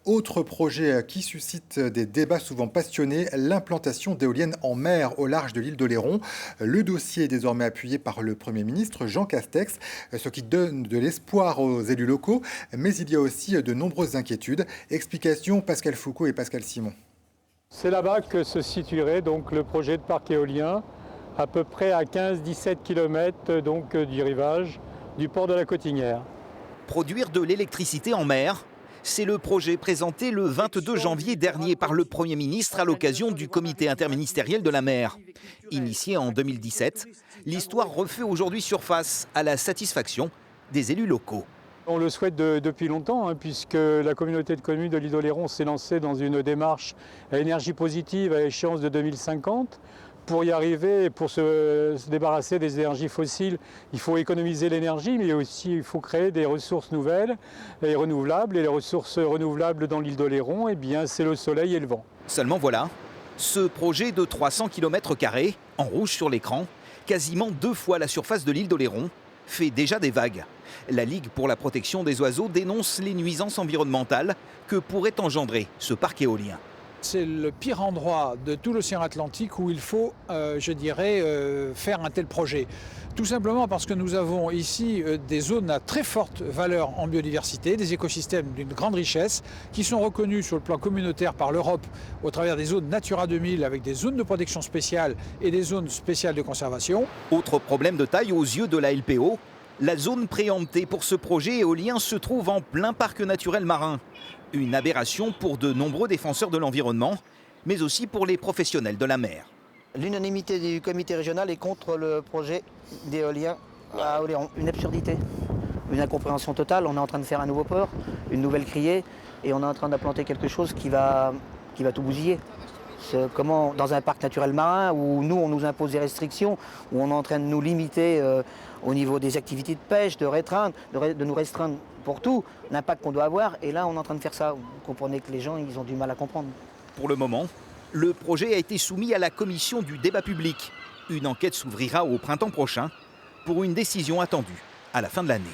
Autre projet qui suscite des débats souvent passionnés, l'implantation d'éoliennes en mer au large de l'île d'Oléron. Le dossier est désormais appuyé par le Premier ministre Jean Castex, ce qui donne de l'espoir aux élus locaux, mais il y a aussi de nombreuses inquiétudes. Explication Pascal Foucault et Pascal Simon. C'est là-bas que se situerait donc le projet de parc éolien, à peu près à 15-17 km donc, du rivage du port de la Cotinière. Produire de l'électricité en mer, c'est le projet présenté le 22 janvier dernier par le Premier ministre à l'occasion du comité interministériel de la mer. Initié en 2017, l'histoire refait aujourd'hui surface à la satisfaction des élus locaux. On le souhaite depuis longtemps, puisque la communauté de communes de l'île d'Oléron s'est lancée dans une démarche à énergie positive à échéance de 2050. Pour y arriver, pour se débarrasser des énergies fossiles, il faut économiser l'énergie, mais aussi il faut créer des ressources nouvelles et renouvelables. Et les ressources renouvelables dans l'île d'Oléron, eh bien, c'est le soleil et le vent. Seulement voilà, ce projet de 300 km², en rouge sur l'écran, quasiment 2 fois la surface de l'île d'Oléron, fait déjà des vagues. La Ligue pour la protection des oiseaux dénonce les nuisances environnementales que pourrait engendrer ce parc éolien. C'est le pire endroit de tout l'océan Atlantique où il faut, faire un tel projet. Tout simplement parce que nous avons ici des zones à très forte valeur en biodiversité, des écosystèmes d'une grande richesse qui sont reconnus sur le plan communautaire par l'Europe au travers des zones Natura 2000 avec des zones de protection spéciale et des zones spéciales de conservation. Autre problème de taille aux yeux de la LPO, la zone préemptée pour ce projet éolien se trouve en plein parc naturel marin. Une aberration pour de nombreux défenseurs de l'environnement, mais aussi pour les professionnels de la mer. L'unanimité du comité régional est contre le projet d'éolien à Oléron. Une absurdité, une incompréhension totale. On est en train de faire un nouveau port, une nouvelle criée, et on est en train d'implanter quelque chose qui va tout bousiller. Comment, dans un parc naturel marin où nous on nous impose des restrictions, où on est en train de nous limiter au niveau des activités de pêche, de nous restreindre pour tout, l'impact qu'on doit avoir, et là on est en train de faire ça. Vous comprenez que les gens ils ont du mal à comprendre. Pour le moment, le projet a été soumis à la commission du débat public. Une enquête s'ouvrira au printemps prochain pour une décision attendue à la fin de l'année.